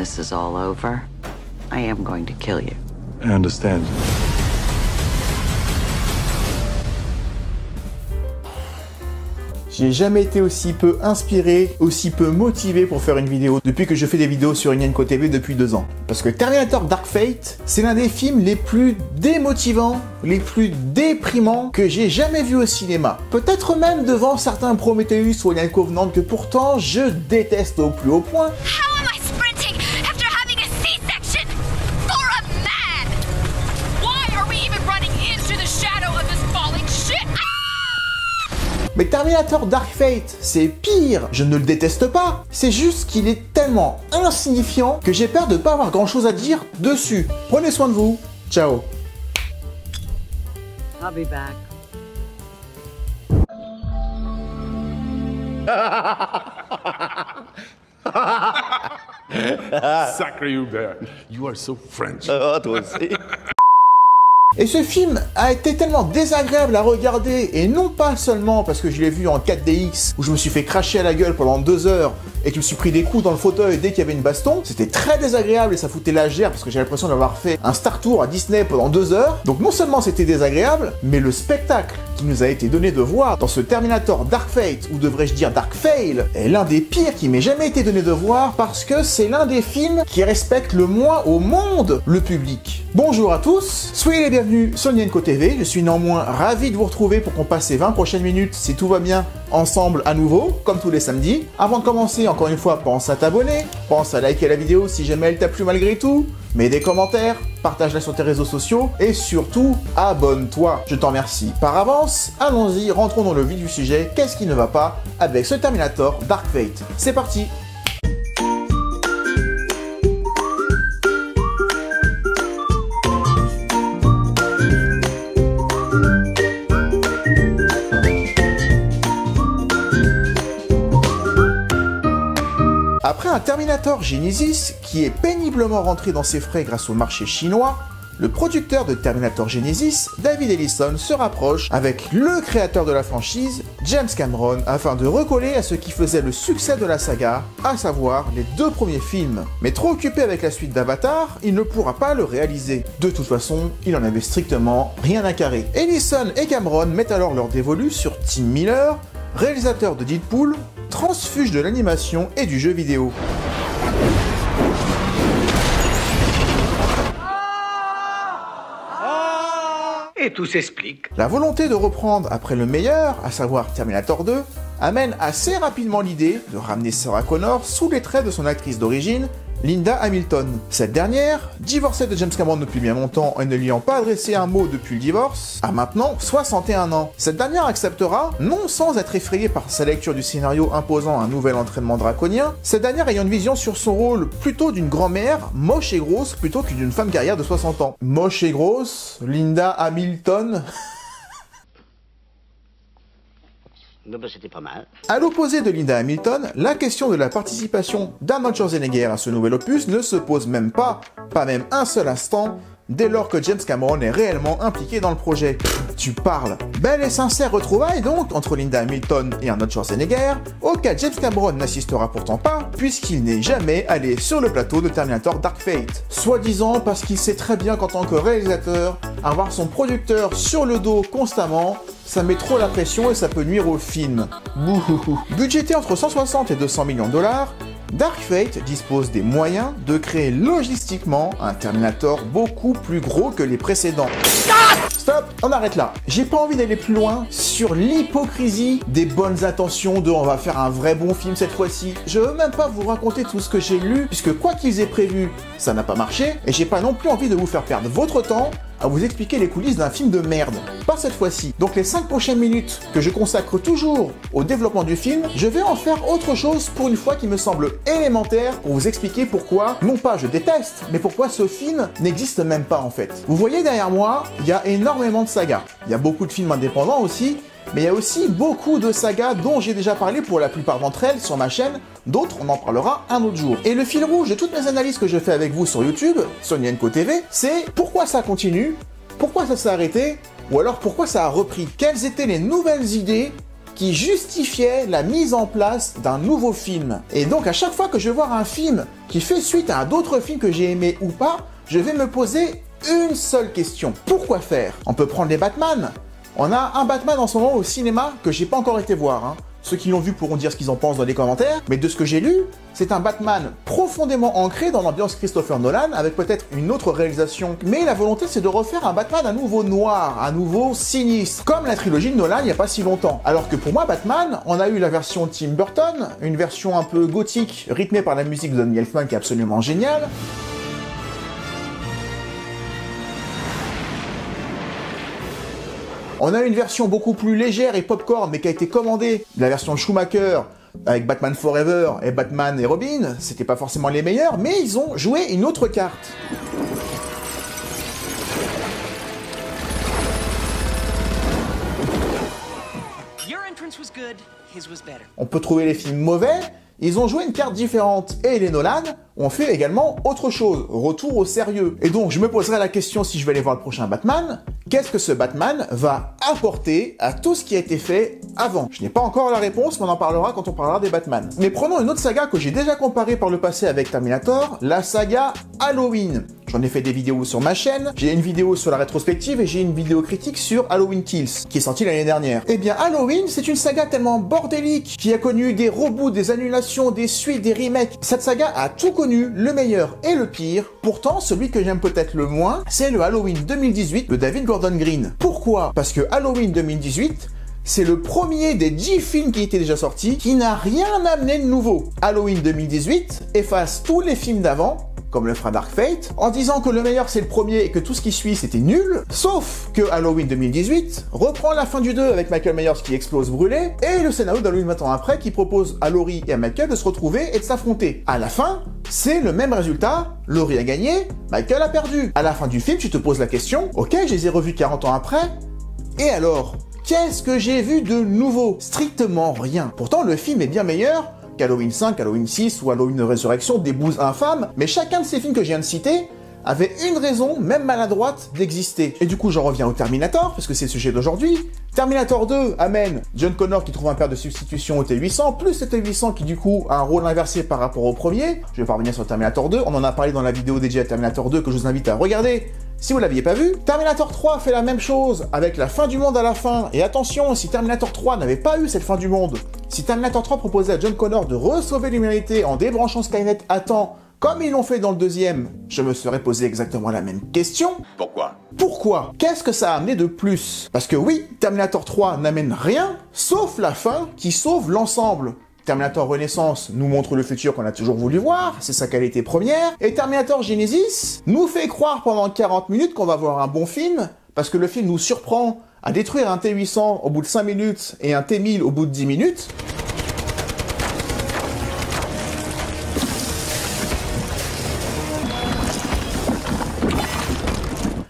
this is all over, I am going to kill you. I understand. J'ai jamais été aussi peu inspiré, aussi peu motivé pour faire une vidéo depuis que je fais des vidéos sur Nyenko TV depuis 2 ans. Parce que Terminator Dark Fate, c'est l'un des films les plus démotivants, les plus déprimants que j'ai jamais vu au cinéma. Peut-être même devant certains Prometheus ou Alien Covenant que pourtant je déteste au plus haut point. Mais Terminator Dark Fate, c'est pire. Je ne le déteste pas. C'est juste qu'il est tellement insignifiant que j'ai peur de ne pas avoir grand chose à dire dessus. Prenez soin de vous. Ciao. I'll be back. Sacré Hubert, you are so French. Toi aussi. Et ce film a été tellement désagréable à regarder, et non pas seulement parce que je l'ai vu en 4DX, où je me suis fait cracher à la gueule pendant 2 heures, et que je me suis pris des coups dans le fauteuil dès qu'il y avait une baston. C'était très désagréable et ça foutait la gerbe parce que j'ai l'impression d'avoir fait un Star Tour à Disney pendant 2 heures. Donc non seulement c'était désagréable, mais le spectacle qui nous a été donné de voir dans ce Terminator Dark Fate, ou devrais-je dire Dark Fail, est l'un des pires qui m'ait jamais été donné de voir parce que c'est l'un des films qui respecte le moins au monde le public. Bonjour à tous, soyez les bienvenus sur Nyenko TV, je suis néanmoins ravi de vous retrouver pour qu'on passe ces 20 prochaines minutes, si tout va bien, ensemble à nouveau, comme tous les samedis. Avant de commencer, encore une fois, pense à t'abonner, pense à liker la vidéo si jamais elle t'a plu malgré tout, mets des commentaires, partage-la sur tes réseaux sociaux, et surtout, abonne-toi. Je t'en remercie par avance. Allons-y, rentrons dans le vif du sujet. Qu'est-ce qui ne va pas avec ce Terminator Dark Fate? C'est parti. Après un Terminator Genesis qui est péniblement rentré dans ses frais grâce au marché chinois, le producteur de Terminator Genesis, David Ellison, se rapproche avec le créateur de la franchise, James Cameron, afin de recoller à ce qui faisait le succès de la saga, à savoir les 2 premiers films. Mais trop occupé avec la suite d'Avatar, il ne pourra pas le réaliser. De toute façon, il en avait strictement rien à carrer. Ellison et Cameron mettent alors leur dévolu sur Tim Miller, réalisateur de Deadpool, transfuge de l'animation et du jeu vidéo. Et tout s'explique. La volonté de reprendre après le meilleur, à savoir Terminator 2, amène assez rapidement l'idée de ramener Sarah Connor sous les traits de son actrice d'origine, Linda Hamilton. Cette dernière, divorcée de James Cameron depuis bien longtemps et ne lui ayant pas adressé un mot depuis le divorce, a maintenant 61 ans. Cette dernière acceptera, non sans être effrayée par sa lecture du scénario imposant un nouvel entraînement draconien, cette dernière ayant une vision sur son rôle plutôt d'une grand-mère moche et grosse plutôt que d'une femme guerrière de 60 ans. Moche et grosse, Linda Hamilton... C'était pas mal. À l'opposé de Linda Hamilton, la question de la participation d'Arnold Schwarzenegger à ce nouvel opus ne se pose même pas même un seul instant, dès lors que James Cameron est réellement impliqué dans le projet. Tu parles. Belle et sincère retrouvaille donc entre Linda Hamilton et Arnold Schwarzenegger, auquel James Cameron n'assistera pourtant pas, puisqu'il n'est jamais allé sur le plateau de Terminator Dark Fate. Soi-disant parce qu'il sait très bien qu'en tant que réalisateur, avoir son producteur sur le dos constamment, ça met trop la pression et ça peut nuire au film. Bouhouhou. Budgété entre 160 et 200 millions de dollars, Dark Fate dispose des moyens de créer logistiquement un Terminator beaucoup plus gros que les précédents. Stop, on arrête là. J'ai pas envie d'aller plus loin sur l'hypocrisie des bonnes intentions de on va faire un vrai bon film cette fois-ci. Je veux même pas vous raconter tout ce que j'ai lu, puisque quoi qu'ils aient prévu, ça n'a pas marché, et j'ai pas non plus envie de vous faire perdre votre temps à vous expliquer les coulisses d'un film de merde. Pas cette fois-ci. Donc les 5 prochaines minutes que je consacre toujours au développement du film, je vais en faire autre chose pour une fois qui me semble élémentaire pour vous expliquer pourquoi, non pas je déteste, mais pourquoi ce film n'existe même pas en fait. Vous voyez derrière moi, il y a énormément de sagas. Il y a beaucoup de films indépendants aussi, mais il y a aussi beaucoup de sagas dont j'ai déjà parlé pour la plupart d'entre elles sur ma chaîne, d'autres on en parlera un autre jour. Et le fil rouge de toutes mes analyses que je fais avec vous sur YouTube, sur Nyenko TV, c'est pourquoi ça continue, pourquoi ça s'est arrêté, ou alors pourquoi ça a repris, quelles étaient les nouvelles idées qui justifiait la mise en place d'un nouveau film. Et donc à chaque fois que je vais voir un film qui fait suite à d'autres films que j'ai aimés ou pas, je vais me poser une seule question. Pourquoi faire? On peut prendre les Batman. On a un Batman en ce moment au cinéma que j'ai pas encore été voir, hein. Ceux qui l'ont vu pourront dire ce qu'ils en pensent dans les commentaires, mais de ce que j'ai lu, c'est un Batman profondément ancré dans l'ambiance Christopher Nolan, avec peut-être une autre réalisation. Mais la volonté, c'est de refaire un Batman à nouveau noir, à nouveau sinistre, comme la trilogie de Nolan il n'y a pas si longtemps. Alors que pour moi, Batman, on a eu la version Tim Burton, une version un peu gothique, rythmée par la musique de Danny Elfman qui est absolument géniale. On a une version beaucoup plus légère et popcorn, mais qui a été commandée, la version Schumacher, avec Batman Forever et Batman et Robin. C'était pas forcément les meilleurs, mais ils ont joué une autre carte. On peut trouver les films mauvais, ils ont joué une carte différente. Et les Nolan ont fait également autre chose, retour au sérieux. Et donc je me poserai la question si je vais aller voir le prochain Batman, qu'est-ce que ce Batman va apporter à tout ce qui a été fait avant? Je n'ai pas encore la réponse, mais on en parlera quand on parlera des Batman. Mais prenons une autre saga que j'ai déjà comparée par le passé avec Terminator, la saga Halloween. J'en ai fait des vidéos sur ma chaîne, j'ai une vidéo sur la rétrospective et j'ai une vidéo critique sur Halloween Kills, qui est sortie l'année dernière. Eh bien Halloween, c'est une saga tellement bordélique, qui a connu des reboots, des annulations, des suites, des remakes. Cette saga a tout connu, le meilleur et le pire. Pourtant, celui que j'aime peut-être le moins, c'est le Halloween 2018 de David Gordon Green. Pourquoi? Parce que Halloween 2018, c'est le premier des 10 films qui étaient déjà sortis, qui n'a rien amené de nouveau. Halloween 2018 efface tous les films d'avant, comme le fera Dark Fate, en disant que le meilleur c'est le premier et que tout ce qui suit c'était nul, sauf que Halloween 2018 reprend la fin du 2 avec Michael Myers qui explose brûlé, et le scénario d'Halloween 20 ans après qui propose à Laurie et à Michael de se retrouver et de s'affronter. À la fin, c'est le même résultat, Laurie a gagné, Michael a perdu. À la fin du film, tu te poses la question, ok, je les ai revus 40 ans après, et alors? Qu'est-ce que j'ai vu de nouveau? Strictement rien. Pourtant, le film est bien meilleur qu'Halloween 5, Halloween 6 ou Halloween Résurrection, des bouses infâmes, mais chacun de ces films que je viens de citer avait une raison, même maladroite, d'exister. Et du coup, j'en reviens au Terminator, parce que c'est le sujet d'aujourd'hui. Terminator 2 amène John Connor qui trouve un père de substitution au T-800, plus le T-800 qui du coup a un rôle inversé par rapport au premier. Je vais pas revenir sur Terminator 2, on en a parlé dans la vidéo dédiée à Terminator 2 que je vous invite à regarder si vous l'aviez pas vu. Terminator 3 fait la même chose, avec la fin du monde à la fin. Et attention, si Terminator 3 n'avait pas eu cette fin du monde, si Terminator 3 proposait à John Connor de re-sauver l'humanité en débranchant Skynet à temps, comme ils l'ont fait dans le deuxième, je me serais posé exactement la même question. Pourquoi? Pourquoi? Qu'est-ce que ça a amené de plus? Parce que oui, Terminator 3 n'amène rien, sauf la fin qui sauve l'ensemble. Terminator Renaissance nous montre le futur qu'on a toujours voulu voir, c'est sa qualité première, et Terminator Genesis nous fait croire pendant 40 minutes qu'on va voir un bon film, parce que le film nous surprend à détruire un T-800 au bout de 5 minutes et un T-1000 au bout de 10 minutes.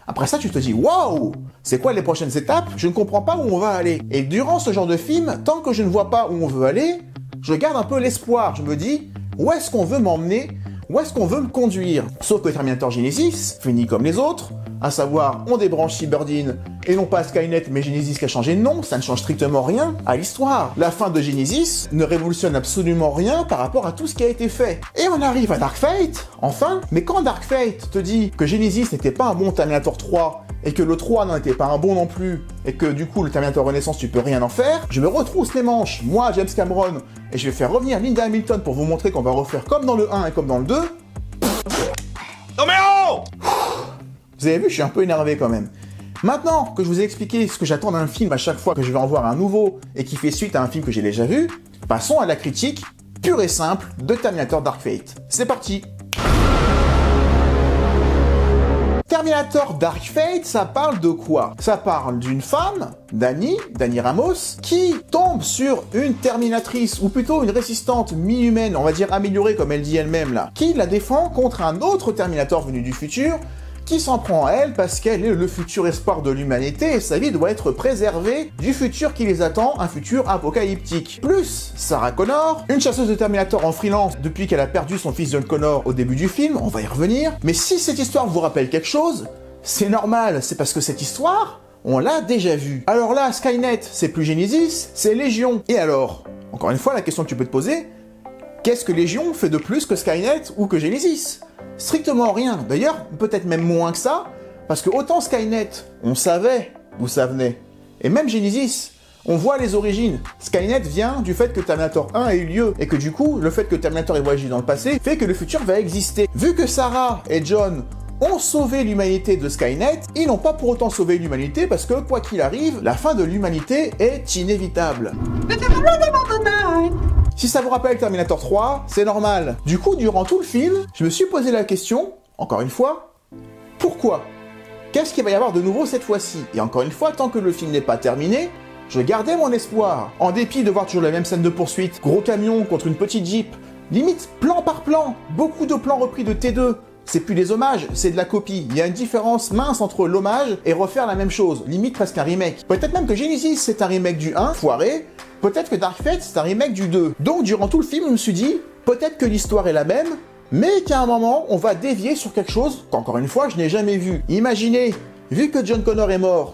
Après ça, tu te dis, waouh, c'est quoi les prochaines étapes? Je ne comprends pas où on va aller. Et durant ce genre de film, tant que je ne vois pas où on veut aller, je garde un peu l'espoir. Je me dis, où est-ce qu'on veut m'emmener? Où est-ce qu'on veut me conduire? Sauf que Terminator Genesis finit comme les autres, à savoir, on débranche Cyberdyne, et non pas Skynet, mais Genesis qui a changé de nom, ça ne change strictement rien à l'histoire. La fin de Genesis ne révolutionne absolument rien par rapport à tout ce qui a été fait. Et on arrive à Dark Fate, enfin, mais quand Dark Fate te dit que Genesis n'était pas un bon Terminator 3, et que le 3 n'en était pas un bon non plus, et que du coup le Terminator Renaissance tu peux rien en faire, je me retrousse les manches, moi James Cameron, et je vais faire revenir Linda Hamilton pour vous montrer qu'on va refaire comme dans le 1 et comme dans le 2. Non mais oh! Vous avez vu, je suis un peu énervé quand même. Maintenant que je vous ai expliqué ce que j'attends d'un film à chaque fois que je vais en voir un nouveau et qui fait suite à un film que j'ai déjà vu, passons à la critique pure et simple de Terminator Dark Fate. C'est parti! Terminator Dark Fate, ça parle de quoi? Ça parle d'une femme, Dani Ramos, qui tombe sur une Terminatrice, ou plutôt une résistante mi-humaine, on va dire améliorée comme elle dit elle-même là, qui la défend contre un autre Terminator venu du futur, qui s'en prend à elle parce qu'elle est le futur espoir de l'humanité et sa vie doit être préservée du futur qui les attend, un futur apocalyptique. Plus Sarah Connor, une chasseuse de Terminator en freelance depuis qu'elle a perdu son fils John Connor au début du film, on va y revenir. Mais si cette histoire vous rappelle quelque chose, c'est normal, c'est parce que cette histoire, on l'a déjà vu. Alors là, Skynet, c'est plus Genesis, c'est Légion. Et alors, encore une fois, la question que tu peux te poser, qu'est-ce que Légion fait de plus que Skynet ou que Genesis? Strictement rien. D'ailleurs, peut-être même moins que ça, parce que autant Skynet, on savait d'où ça venait, et même Genesis, on voit les origines. Skynet vient du fait que Terminator 1 a eu lieu, et que du coup, le fait que Terminator ait voyagé dans le passé fait que le futur va exister. Vu que Sarah et John ont sauvé l'humanité de Skynet, ils n'ont pas pour autant sauvé l'humanité parce que, quoi qu'il arrive, la fin de l'humanité est inévitable. Si ça vous rappelle Terminator 3, c'est normal. Du coup, durant tout le film, je me suis posé la question, encore une fois, pourquoi? Qu'est-ce qu'il va y avoir de nouveau cette fois-ci? Et encore une fois, tant que le film n'est pas terminé, je gardais mon espoir. En dépit de voir toujours la même scène de poursuite, gros camion contre une petite Jeep, limite plan par plan, beaucoup de plans repris de T2. C'est plus des hommages, c'est de la copie. Il y a une différence mince entre l'hommage et refaire la même chose, limite presque un remake. Peut-être même que Genesis c'est un remake du 1, foiré, peut-être que Dark Fate c'est un remake du 2. Donc durant tout le film, je me suis dit, peut-être que l'histoire est la même, mais qu'à un moment, on va dévier sur quelque chose qu'encore une fois, je n'ai jamais vu. Imaginez, vu que John Connor est mort,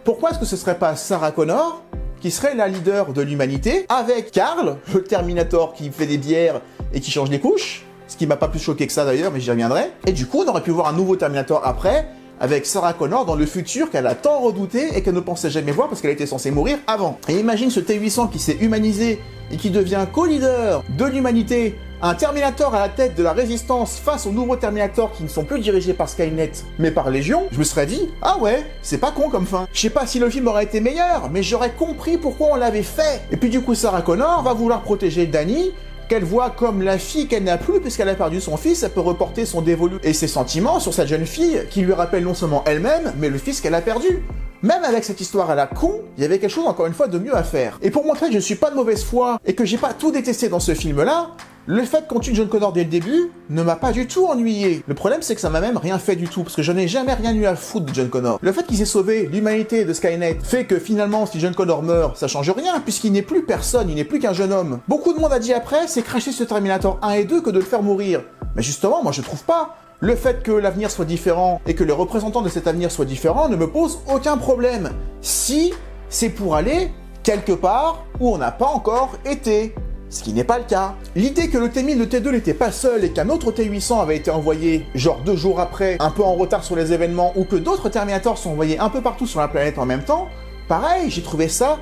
pourquoi est-ce que ce serait pas Sarah Connor qui serait la leader de l'humanité, avec Carl, le Terminator qui fait des bières et qui change les couches, ce qui m'a pas plus choqué que ça d'ailleurs, mais j'y reviendrai. Et du coup, on aurait pu voir un nouveau Terminator après, avec Sarah Connor dans le futur qu'elle a tant redouté et qu'elle ne pensait jamais voir parce qu'elle était censée mourir avant. Et imagine ce T-800 qui s'est humanisé et qui devient co-leader de l'humanité, un Terminator à la tête de la résistance face aux nouveaux Terminators qui ne sont plus dirigés par Skynet, mais par Légion, je me serais dit, ah ouais, c'est pas con comme fin. Je sais pas si le film aurait été meilleur, mais j'aurais compris pourquoi on l'avait fait. Et puis du coup, Sarah Connor va vouloir protéger Dani, qu'elle voit comme la fille qu'elle n'a plus puisqu'elle a perdu son fils, elle peut reporter son dévolu et ses sentiments sur cette jeune fille qui lui rappelle non seulement elle-même, mais le fils qu'elle a perdu. Même avec cette histoire à la con, il y avait quelque chose encore une fois de mieux à faire. Et pour montrer que je ne suis pas de mauvaise foi et que j'ai pas tout détesté dans ce film-là, le fait qu'on tue John Connor dès le début ne m'a pas du tout ennuyé. Le problème c'est que ça m'a même rien fait du tout, parce que je n'ai jamais rien eu à foutre de John Connor. Le fait qu'il ait sauvé l'humanité de Skynet fait que finalement si John Connor meurt, ça change rien, puisqu'il n'est plus personne, il n'est plus qu'un jeune homme. Beaucoup de monde a dit après, c'est cracher ce Terminator 1 et 2 que de le faire mourir. Mais justement, moi je trouve pas. Le fait que l'avenir soit différent et que les représentants de cet avenir soient différents ne me pose aucun problème. Si c'est pour aller quelque part où on n'a pas encore été. Ce qui n'est pas le cas. L'idée que le T-1000 de T2 n'était pas seul et qu'un autre T-800 avait été envoyé, genre 2 jours après, un peu en retard sur les événements, ou que d'autres Terminators sont envoyés un peu partout sur la planète en même temps, pareil, j'ai trouvé ça,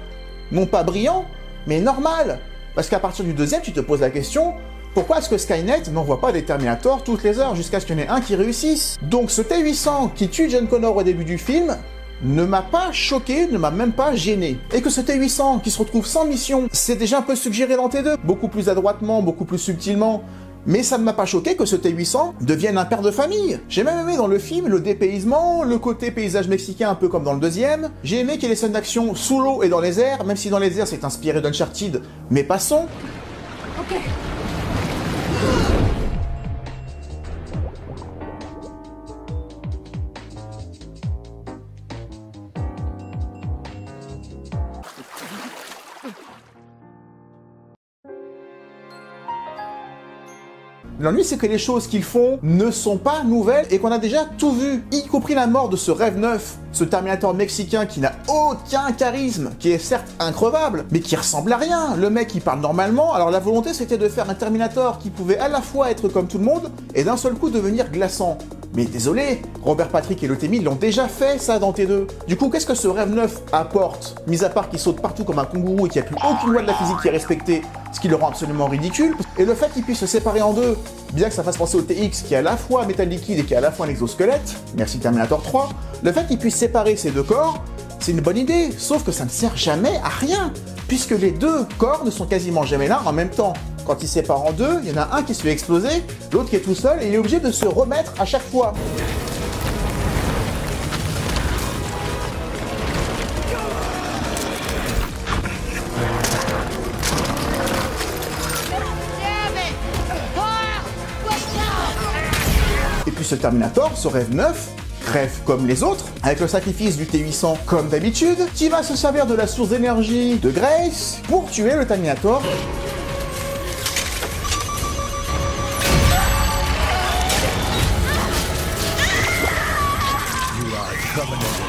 non pas brillant, mais normal. Parce qu'à partir du deuxième, tu te poses la question, pourquoi est-ce que Skynet n'envoie pas des Terminators toutes les heures jusqu'à ce qu'il y en ait un qui réussisse? Donc ce T-800 qui tue John Connor au début du film ne m'a pas choqué, ne m'a même pas gêné. Et que ce T-800 qui se retrouve sans mission, c'est déjà un peu suggéré dans T2, beaucoup plus adroitement, beaucoup plus subtilement, mais ça ne m'a pas choqué que ce T-800 devienne un père de famille. J'ai même aimé dans le film le dépaysement, le côté paysage mexicain un peu comme dans le deuxième. J'ai aimé qu'il y ait des scènes d'action sous l'eau et dans les airs, même si dans les airs c'est inspiré d'Uncharted, mais passons. Ok. L'ennui, c'est que les choses qu'ils font ne sont pas nouvelles et qu'on a déjà tout vu, y compris la mort de ce rêve neuf, ce Terminator mexicain qui n'a aucun charisme, qui est certes increvable, mais qui ressemble à rien. Le mec, il parle normalement, alors la volonté, c'était de faire un Terminator qui pouvait à la fois être comme tout le monde et d'un seul coup devenir glaçant. Mais désolé, Robert Patrick et le T-1000 l'ont déjà fait, ça, dans T2. Du coup, qu'est-ce que ce rêve neuf apporte? Mis à part qu'il saute partout comme un kangourou et qu'il n'y a plus aucune loi de la physique qui est respectée, ce qui le rend absolument ridicule. Et le fait qu'il puisse se séparer en deux, bien que ça fasse penser au TX qui est à la fois métal liquide et qui est à la fois un exosquelette, merci Terminator 3, le fait qu'il puisse séparer ces deux corps, c'est une bonne idée, sauf que ça ne sert jamais à rien, puisque les deux corps ne sont quasiment jamais là en même temps. Quand ils se séparent en deux, il y en a un qui se fait exploser, l'autre qui est tout seul, et il est obligé de se remettre à chaque fois. Et puis ce Terminator, ce rêve neuf, crève comme les autres, avec le sacrifice du T-800 comme d'habitude, qui va se servir de la source d'énergie de Grace pour tuer le Terminator.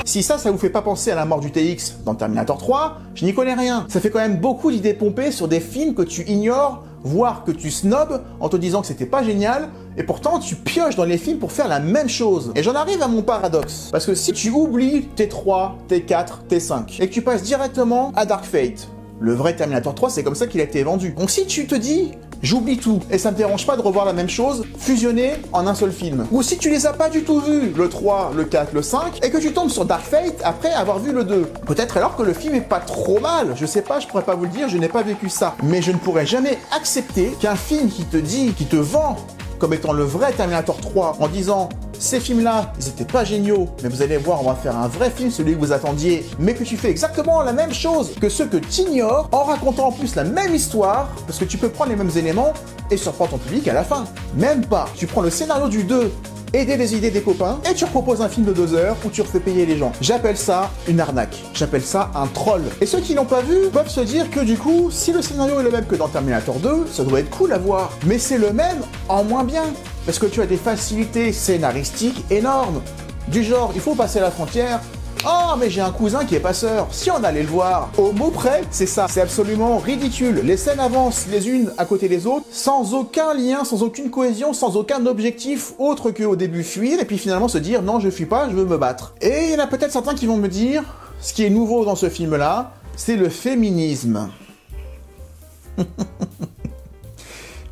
Si ça vous fait pas penser à la mort du TX dans Terminator 3, je n'y connais rien. Ça fait quand même beaucoup d'idées pompées sur des films que tu ignores, voire que tu snobs en te disant que c'était pas génial, et pourtant tu pioches dans les films pour faire la même chose. Et j'en arrive à mon paradoxe, parce que si tu oublies T3, T4, T5, et que tu passes directement à Dark Fate, le vrai Terminator 3, c'est comme ça qu'il a été vendu. Donc si tu te dis, j'oublie tout, et ça me dérange pas de revoir la même chose, fusionnée en un seul film. Ou si tu les as pas du tout vus, le 3, le 4, le 5, et que tu tombes sur Dark Fate après avoir vu le 2. Peut-être alors que le film est pas trop mal, je sais pas, je pourrais pas vous le dire, je n'ai pas vécu ça. Mais je ne pourrais jamais accepter qu'un film qui te vend comme étant le vrai Terminator 3, en disant ces films-là, ils étaient pas géniaux, mais vous allez voir, on va faire un vrai film, celui que vous attendiez, mais que tu fais exactement la même chose que ceux que tu ignores, en racontant en plus la même histoire, parce que tu peux prendre les mêmes éléments et surprendre ton public à la fin. Même pas, tu prends le scénario du 2, aider les idées des copains, et tu proposes un film de 2 heures où tu refais payer les gens. J'appelle ça une arnaque. J'appelle ça un troll. Et ceux qui l'ont pas vu peuvent se dire que du coup, si le scénario est le même que dans Terminator 2, ça doit être cool à voir. Mais c'est le même en moins bien. Parce que tu as des facilités scénaristiques énormes. Du genre, il faut passer la frontière. Oh, mais j'ai un cousin qui est passeur. Si on allait le voir, au mot près, c'est ça. C'est absolument ridicule. Les scènes avancent les unes à côté des autres, sans aucun lien, sans aucune cohésion, sans aucun objectif autre qu'au début fuir, et puis finalement se dire non, je fuis pas, je veux me battre. Et il y en a peut-être certains qui vont me dire, ce qui est nouveau dans ce film-là, c'est le féminisme.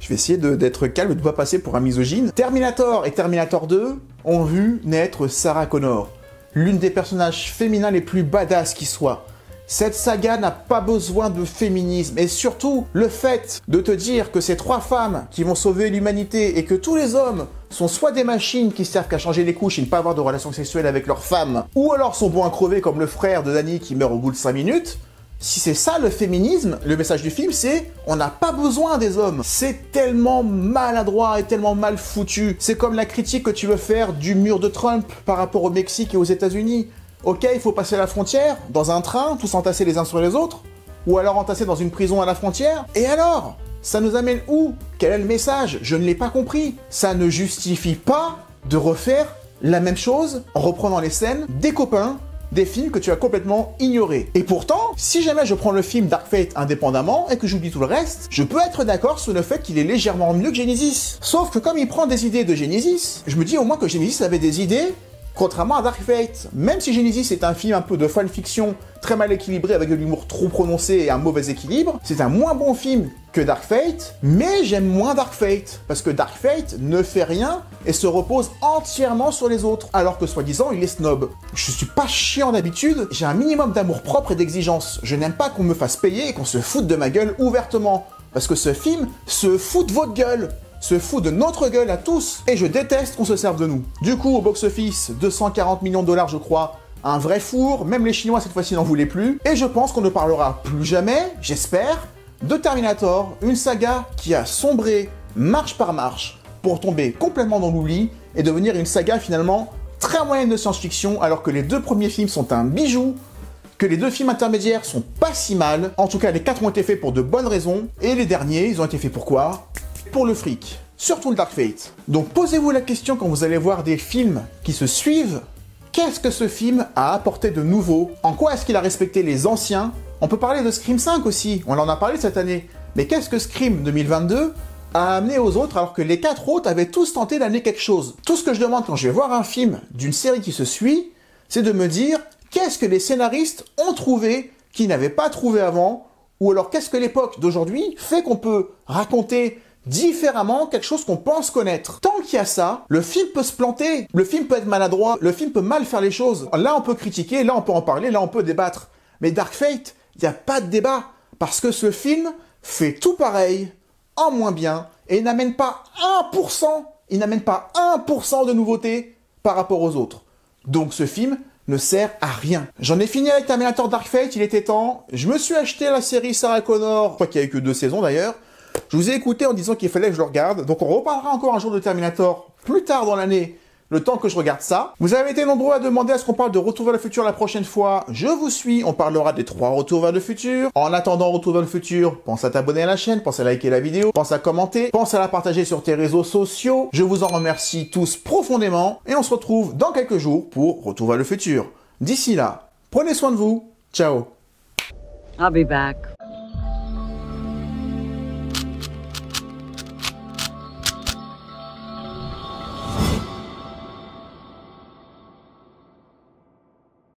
Je vais essayer d'être calme et de ne pas passer pour un misogyne. Terminator et Terminator 2 ont vu naître Sarah Connor, l'une des personnages féminins les plus badass qui soient. Cette saga n'a pas besoin de féminisme, et surtout, le fait de te dire que ces 3 femmes qui vont sauver l'humanité et que tous les hommes sont soit des machines qui servent qu'à changer les couches et ne pas avoir de relations sexuelles avec leurs femmes, ou alors sont bons à crever comme le frère de Danny qui meurt au bout de 5 minutes, si c'est ça le féminisme, le message du film c'est « on n'a pas besoin des hommes ». C'est tellement maladroit et tellement mal foutu. C'est comme la critique que tu veux faire du mur de Trump par rapport au Mexique et aux États-Unis. Ok, il faut passer la frontière, dans un train, tous entassés les uns sur les autres, ou alors entassés dans une prison à la frontière. Et alors ? Ça nous amène où ? Quel est le message ? Je ne l'ai pas compris. Ça ne justifie pas de refaire la même chose en reprenant les scènes des copains, des films que tu as complètement ignorés. Et pourtant, si jamais je prends le film Dark Fate indépendamment et que j'oublie tout le reste, je peux être d'accord sur le fait qu'il est légèrement mieux que Genesis. Sauf que comme il prend des idées de Genesis, je me dis au moins que Genesis avait des idées, contrairement à Dark Fate. Même si Genesis est un film un peu de fanfiction, très mal équilibré avec de l'humour trop prononcé et un mauvais équilibre, c'est un moins bon film que Dark Fate, mais j'aime moins Dark Fate, parce que Dark Fate ne fait rien et se repose entièrement sur les autres, alors que soi-disant il est snob. Je suis pas chiant d'habitude, j'ai un minimum d'amour propre et d'exigence. Je n'aime pas qu'on me fasse payer et qu'on se foute de ma gueule ouvertement, parce que ce film se fout de votre gueule, se fout de notre gueule à tous, et je déteste qu'on se serve de nous. Du coup, au box-office, 240 millions de dollars je crois, un vrai four, même les Chinois cette fois-ci n'en voulaient plus, et je pense qu'on ne parlera plus jamais, j'espère, de Terminator, une saga qui a sombré marche par marche pour tomber complètement dans l'oubli et devenir une saga finalement très moyenne de science-fiction, alors que les 2 premiers films sont un bijou, que les 2 films intermédiaires sont pas si mal, en tout cas les 4 ont été faits pour de bonnes raisons, et les derniers, ils ont été faits pour quoi ? Pour le fric. Surtout le Dark Fate. Donc posez-vous la question quand vous allez voir des films qui se suivent, qu'est-ce que ce film a apporté de nouveau ? En quoi est-ce qu'il a respecté les anciens ? On peut parler de Scream 5 aussi, on en a parlé cette année. Mais qu'est-ce que Scream 2022 a amené aux autres alors que les 4 autres avaient tous tenté d'amener quelque chose ? Tout ce que je demande quand je vais voir un film d'une série qui se suit, c'est de me dire qu'est-ce que les scénaristes ont trouvé qu'ils n'avaient pas trouvé avant, ou alors qu'est-ce que l'époque d'aujourd'hui fait qu'on peut raconter différemment quelque chose qu'on pense connaître. Tant qu'il y a ça, le film peut se planter, le film peut être maladroit, le film peut mal faire les choses. Là, on peut critiquer, là, on peut en parler, là, on peut débattre. Mais Dark Fate, il n'y a pas de débat, parce que ce film fait tout pareil, en moins bien, et il n'amène pas 1%, il n'amène pas 1% de nouveauté par rapport aux autres. Donc ce film ne sert à rien. J'en ai fini avec Terminator Dark Fate, il était temps. Je me suis acheté la série Sarah Connor, je crois qu'il n'y a eu que 2 saisons d'ailleurs. Je vous ai écouté en disant qu'il fallait que je le regarde, donc on reparlera encore un jour de Terminator plus tard dans l'année, le temps que je regarde ça. Vous avez été nombreux à demander à ce qu'on parle de Retour vers le futur la prochaine fois. Je vous suis, on parlera des 3 Retours vers le futur. En attendant Retour vers le futur, pense à t'abonner à la chaîne, pense à liker la vidéo, pense à commenter, pense à la partager sur tes réseaux sociaux. Je vous en remercie tous profondément et on se retrouve dans quelques jours pour Retour vers le futur. D'ici là, prenez soin de vous. Ciao. I'll be back.